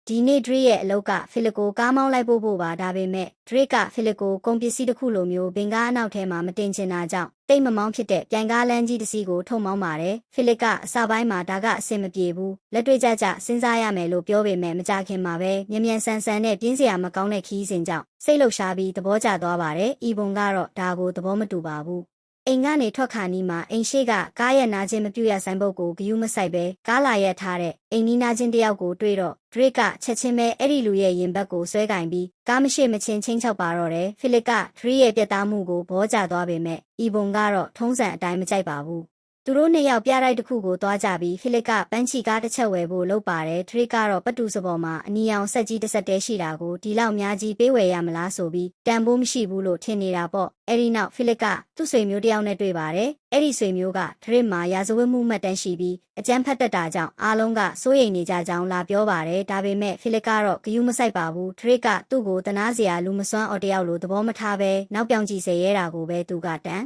ဒီနေ့ Drake ရဲ့အလုပ်က Philip ကိုကားမောင်းလိုက်ဖို့ပါဒါပေမဲ့ Drake က Philip ကိုကုန်ပစ္စည်းတစ်ခုလိုမျိုးဘင်ကားအနောက်ထဲမှာမတင်ချင်တာကြောင့်တိတ်မမောင်းဖြစ်တဲ့ပြိုင်ကားလမ်းကြီးတစ်စီးကိုထုတ်မောင်းပါတယ်။ Philip ကအစပိုင်းမှာဒါကအဆင်မပြေဘူးလက်တွေ့ကျကျစဉ်းစားရမယ်လို့ပြောပေမဲ့မကြခင်မှာပဲမြန်ဆန်နဲ့ပြင်းစရာမကောင်းတဲ့ခီးစဉ်ကြောင့်စိတ်လှုပ်ရှားပြီးသဘောကျသွားပါတယ်။ Ebon ကတော့ဒါကိုသဘောမတူပါဘူး။အိမ်ကနေထွက်ခါနီးမှာအိမ်ရှိကကားရဲ့နာချင်းမပြူရဆိုင်ဘုတ်ကိုဂယုမဆိုင်ပဲကားလာရက်ထားတဲ့အိမ်နီးနာချင်းတယောက်ကိုတွေ့တော့ Drake ကချက်ချင်းပဲအဲ့ဒီလူရဲ့ရင်ဘတ်ကိုဆွဲကင်ပြီးကားမရှိမချင်းချင်းချောက်ပါတော့တယ်။ Philip က Drake ရဲ့ပြတ်သားမှုကိုဘောကျသွားပေမဲ့ Ebon ကတော့ထုံးစံအတိုင်းမကြိုက်ပါဘူး။သူတို့နှစ်ယောက်ပြတိုက်တစ်ခုကိုသွားကြပြီး Philip ကပန်းချီကားတစ်ချက်ဝယ်ဖို့လုပ်ပါတယ်။ Drake ကတော့ပတူစပေါ်မှာအနီရောင်ဆက်ကြီးတစ်ဆက်တည်းရှိတာကိုဒီလောက်များကြီးပေးဝယ်ရမလားဆိုပြီးတန်ဖိုးမရှိဘူးလို့ထင်နေတာပေါ့။အဲ့ဒီနောက် Philip ကသူ့ဆွေမျိုးတစ်ယောက်နဲ့တွေ့ပါတယ်။အဲ့ဒီဆွေမျိုးက Drake မှာရာဇဝတ်မှုမှတ်တမ်းရှိပြီးအကြမ်းဖက်တတ်တာကြောင့်အားလုံးကစိုးရိမ်နေကြကြောင်းလာပြောပါတယ်။ဒါပေမဲ့ Philip ကတော့ဂယုမဆိုင်ပါဘူး။ Drake ကသူ့ကိုတနာစရာလူမစွမ်းအော်တယောက်လိုသဘောမထားပဲနောက်ပြောင်ကြည့်စေရဲတာကိုပဲသူကတန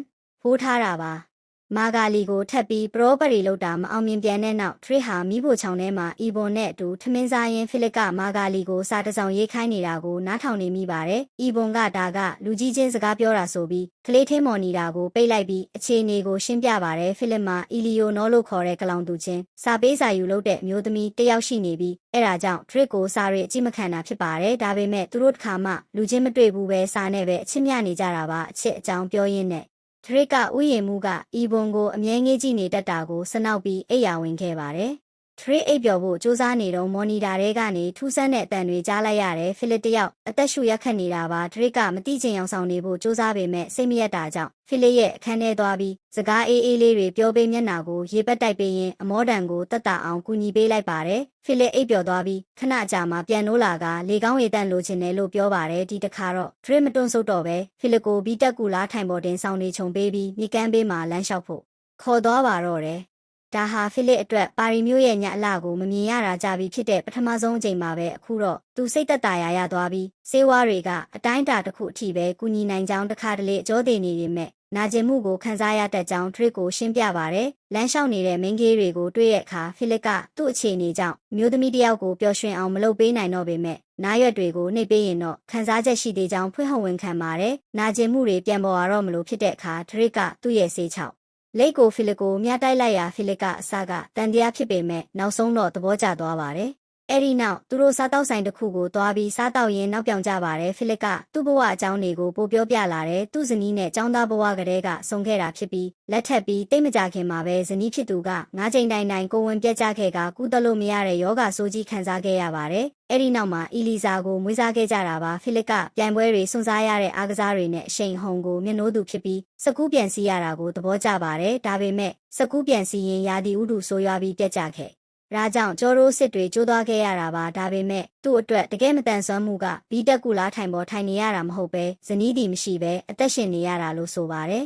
်ဖိုးထားတာပါ။မာဂါလီကိုထပ်ပြီးပရောပရီလုပ်တာမအောင်မြင်ပြန်တဲ့နောက် Drake ဟာမိဖို့ချောင်းထဲမှာ Ebon နဲ့အတူထမင်းစားရင်း Philip ကမာဂါလီကိုစာတစ်စောင်ရေးခိုင်းနေတာကိုနားထောင်နေမိပါတယ်။ Ebon ကဒါကလူကြီးချင်းစကားပြောတာဆိုပြီးကလေးထင်းမော်နေတာကိုပိတ်လိုက်ပြီးအခြေအနေကိုရှင်းပြပါတယ်။ Philip မှာ Eleanor လို့ခေါ်တဲ့ကလောင်သူချင်းစာပေးစာယူလုပ်တဲ့အမျိုးသမီးတစ်ယောက်ရှိနေပြီးအဲ့ဒါကြောင့် Drake ကိုစာတွေအကြည့်မခံတာဖြစ်ပါတယ်။ဒါပေမဲ့သူတို့တစ်ခါမှလူချင်းမတွေ့ဘူးပဲစာနဲ့ပဲအချစ်မြနေကြတာပါအချစ်အကြောင်းပြောရင်းနဲ့Drake ကဥယျာဉ်မှုက Ebon ကိုအမြဲငေးကြည့်နေတတ်တာကိုစနောက်ပြီးအိပ်ယာဝင်ခဲ့ပါတယ်။ Drake အိပ်ပျော်ဖို့စူးစမ်းနေတော့မော်နီတာထဲကနေထူးဆန်းတဲ့အတန်တွေကြားလိုက်ရတယ်။ Philip တယောက်အသက်ရှူရက်ခတ်နေတာပါ။ Drake ကမတိချင်အောင်ဆောင်နေဖို့စူးစမ်းပေမဲ့စိတ်မရက်တာကြောင့် Philip ရဲ့အခန်းထဲသွားပြီးစကားအေးလေးတွေပြောပေးမျက်နှာကိုရေပတ်တိုက်ပေးရင်အမောတန်ကိုတက်တာအောင်ကူညီပေးလိုက်ပါတယ်။ Philip အိပ်ပျော်သွားပြီးခဏကြာမှပြန်နိုးလာကလေကောင်းရေတန့်လိုချင်တယ်လို့ပြောပါတယ်။ဒီတစ်ခါတော့ Drake မတွန့်ဆုတ်တော့ပဲ Philip ကိုဘီတက်ကူလားထိုင်ပေါ်တင်ဆောင်နေချုံပေးပြီးမြေကမ်းဘေးမှာလမ်းလျှောက်ဖို့ခေါ်သွားပါတော့တယ်။ဒါဟာ Philip အတွက်ပါရီမျိုးရဲ့ညအလှကိုမမြင်ရတာကြပြီးဖြစ်တဲ့ပထမဆုံးအကြိမ်ပါပဲအခုတော့သူစိတ်သက်သာရာရသွားပြီးဆေးဝါးတွေကအတိုင်းအတာတစ်ခုအထိပဲကူညီနိုင်ကြောင်းတစ်ခါတလေအကျော်သေးနေပေမဲ့နာကျင်မှုကိုခံစားရတတ်ကြောင်း Drake ကိုရှင်းပြပါတယ်။လမ်းလျှောက်နေတဲ့မိန်းကလေးတွေကိုတွေ့တဲ့အခါ Philip ကသူ့အခြေအနေကြောင့်မျိုးသမီးတစ်ယောက်ကိုပျော်ရွှင်အောင်မလုပ်ပေးနိုင်တော့ပေမဲ့နားရွက်တွေကိုနှိပ်ပေးရင်တော့ခံစားချက်ရှိသေးကြောင်းဖွင့်ဟဝန်ခံပါတယ်။နာကျင်မှုတွေပြန်ပေါ်လာတော့မလို့ဖြစ်တဲ့အခါ Drake ကသူ့ရဲ့ဆေးချောက်လိတ်ကို Philip ကိုမြတိုက်လိုက်ရာ Philip ကအစကတန်တရားဖြစ်ပေမဲ့နောက်ဆုံးတော့သဘောကျသွားပါတယ်။အဲ့ဒီနောက်သူတို့စားတောက်ဆိုင်တစ်ခုကိုသွားပြီးစားတောက်ရင်းနောက်ပြောင်ကြပါတယ်။ Philip ကသူ့ဘဝအကြောင်းတွေကိုပိုပြောပြလာတယ်။သူ့ဇနီးနဲ့ចောင်းသားဘဝကတည်းကဆုံခဲ့တာဖြစ်ပြီးလက်ထပ်ပြီးတိတ်မကြခင်မှာပဲဇနီးဖြစ်သူက9ချိန်တိုင်ကိုဝင်ပြတ်ကျခဲ့ကကုသလို့မရတဲ့ယောဂဆိုးကြီးခံစားခဲ့ရပါတယ်။အဲ့ဒီနောက်မှာအီလီဇာကိုမွေးစားခဲ့ကြတာပါ။ Philip ကပြိုင်ပွဲတွေစွန့်စားရတဲ့အားကစားတွေနဲ့အရှိန်ဟုန်ကိုမျက်နှိုးသူဖြစ်ပြီးစကူးပြန်စီးရတာကိုသဘောကျပါတယ်။ဒါပေမဲ့စကူးပြန်စီးရင်ရာသီဥတုဆိုးရွားပြီးပြတ်ကျခဲ့ဒါကြောင့်ကျော်ရိုးစစ်တွေကျိုးသွားခဲ့ရတာပါဒါပေမဲ့သူ့အတွက်တကယ်မတန်ဆွမ်းမှုကဘီတက်ကူလားထိုင်ပေါ်ထိုင်နေရတာမဟုတ်ပဲဇနီးတီမရှိပဲအသက်ရှင်နေရတာလို့ဆိုပါတယ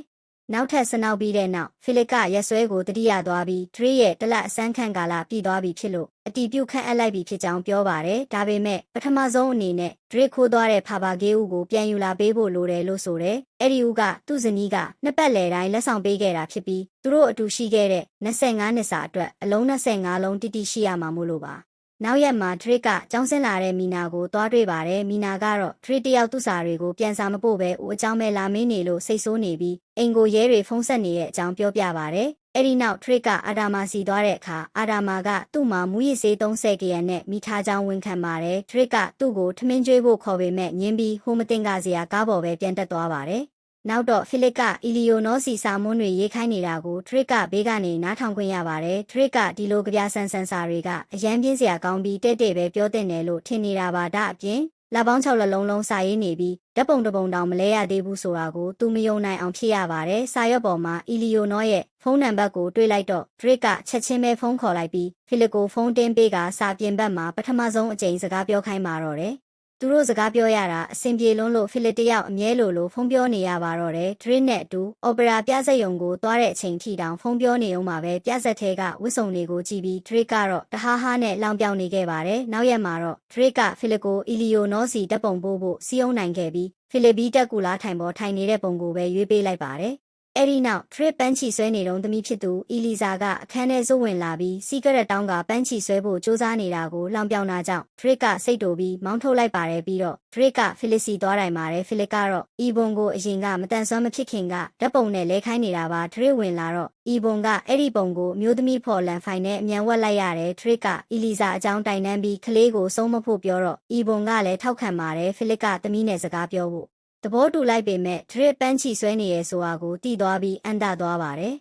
်နောက်ထပ်စနောက်ပြီးတဲ့နောက် Philip ကရက်စွဲကိုတတိယသွားပြီး Drake ရဲ့တလအစမ်းခန့်ကာလပြည်သွားပြီဖြစ်လို့အတီးပြုတ်ခန့်အပ်လိုက်ပြီဖြစ်ကြောင်းပြောပါတယ်ဒါပေမဲ့ပထမဆုံးအနေနဲ့ Drake ခိုးသွားတဲ့ဖာဘာဂေးဦးကိုပြန်ယူလာပေးဖို့လိုတယ်လို့ဆိုတယ်အဲ့ဒီဦးကသူ့ဇနီးကနှစ်ပတ်လည်တိုင်းလက်ဆောင်ပေးခဲ့တာဖြစ်ပြီးသူတို့အတူရှိခဲ့တဲ့25နှစ်စာအတွက်အလုံး25လုံးတိတိရှိရမှာမို့လို့ပါနောက်ရက်မှာ Drake ကကြောင်းဆင်းလာတဲ့မီနာကိုသွားတွေ့ပါတယ်။မီနာကတော့ Drake တယောက်သူ့စာတွေကိုပြန်စာမပို့ပဲဦးအကြောင်းပဲလာမင်းနေလို့စိတ်ဆိုးနေပြီးအိမ်ကိုရဲတွေဖုန်းဆက်နေတဲ့အကြောင်းပြောပြပါတယ်။အဲ့ဒီနောက် Drake ကအာဒါမာစီသွားတဲ့အခါအာဒါမာကသူ့မှာမူရစ်ဆေး30ကရန်နဲ့မိထားကြောင်းဝန်ခံပါတယ်။ Drake ကသူ့ကိုထမင်းကျွေးဖို့ခေါ်ပေမဲ့ညင်းပြီးဟိုမတင်ကစရာကားပေါ်ပဲပြန်တက်သွားပါတယ်။နောက်တော့ Philip က Eleanor စီစာမွန်းတွေရေးခိုင်းနေတာကို Drake ကဘေးကနေနားထောင်ခွင့်ရပါတယ်။ Drake ကဒီလိုကြပြဆန်စာတွေကအရန်ပြင်းစရာကောင်းပြီးတဲ့ပဲပြောတင်တယ်လို့ထင်နေတာပါဒါအပြင်လပေါင်း6လလုံးစာရေးနေပြီးဓာတ်ပုံတစ်ပုံတောင်မလဲရသေးဘူးဆိုတာကိုသူမယုံနိုင်အောင်ဖြစ်ရပါတယ်။စာရွက်ပေါ်မှာ Eleanor ရဲ့ဖုန်းနံပါတ်ကိုတွေ့လိုက်တော့ Drake ကချက်ချင်းပဲဖုန်းခေါ်လိုက်ပြီး Philip ကိုဖုန်းတင်းပေးကစာပြင်ဘက်မှာပထမဆုံးအကြိမ်စကားပြောခိုင်းပါတော့တယ်။သူတို့စကားပြောရတာအဆင်ပြေလွန်းလို့ Philip တယောက်အမြဲလိုဖုန်းပြောနေရပါတော့တယ်။ Drake နဲ့အတူအော်ပရာပြဇာတ်ရုံကိုသွားတဲ့အချိန်ထိတောင်ဖုန်းပြောနေအောင်ပါပဲပြဇာတ်ထဲကဝတ်စုံတွေကိုကြည့်ပြီး Drake ကတော့တဟားဟားနဲ့လောင်ပြောင်နေခဲ့ပါတယ်။နောက်ရက်မှာတော့ Drake က Philip ကို Eleanor စီဓာတ်ပုံပို့ဖို့စီးအောင်နိုင်ခဲ့ပြီး Philip ဘီတက်ကူလားထိုင်ပေါ်ထိုင်နေတဲ့ပုံကိုပဲရွေးပေးလိုက်ပါတယ်။ အဲ့ဒီနောက်ထရစ်ပန်းချီဆွဲနေတုန်းသမီးဖြစ်သူအီလီဇာကအခန်းထဲဇွတ်ဝင်လာပြီးစီကရက်တောင်းကပန်းချီဆွဲဖို့စူးစမ်းနေတာကိုလောင်ပြောင်တာကြောင့်ထရစ်ကစိတ်တူပြီးမောင်းထုတ်လိုက်ပါတယ်ပြီးတော့ထရစ်ကဖိလစ်စီသွားတိုင်ပါတယ်ဖိလစ်ကတော့အီဘွန်ကိုအရင်ကမတန်ဆွမ်းမဖြစ်ခင်ကဓာတ်ပုံနဲ့လဲခိုင်းနေတာပါထရစ်ဝင်လာတော့အီဘွန်ကအဲ့ဒီပုံကိုမျိုးသမီးဖော်လန်ဖိုင်နဲ့အမြန်ဝက်လိုက်ရတယ်ထရစ်ကအီလီဇာအကြောင်းတိုင်တန်းပြီးကလေးကိုဆုံးမဖို့ပြောတော့အီဘွန်ကလည်းထောက်ခံပါတယ်ဖိလစ်ကသမီးနဲ့စကားပြောဖို့သဘောတူလိုက်ပေမဲ့ထရစ်ပန်းချီဆွဲနေရဲဆိုတာကိုသိသွားပြီးအန်တာသွားပါတယ်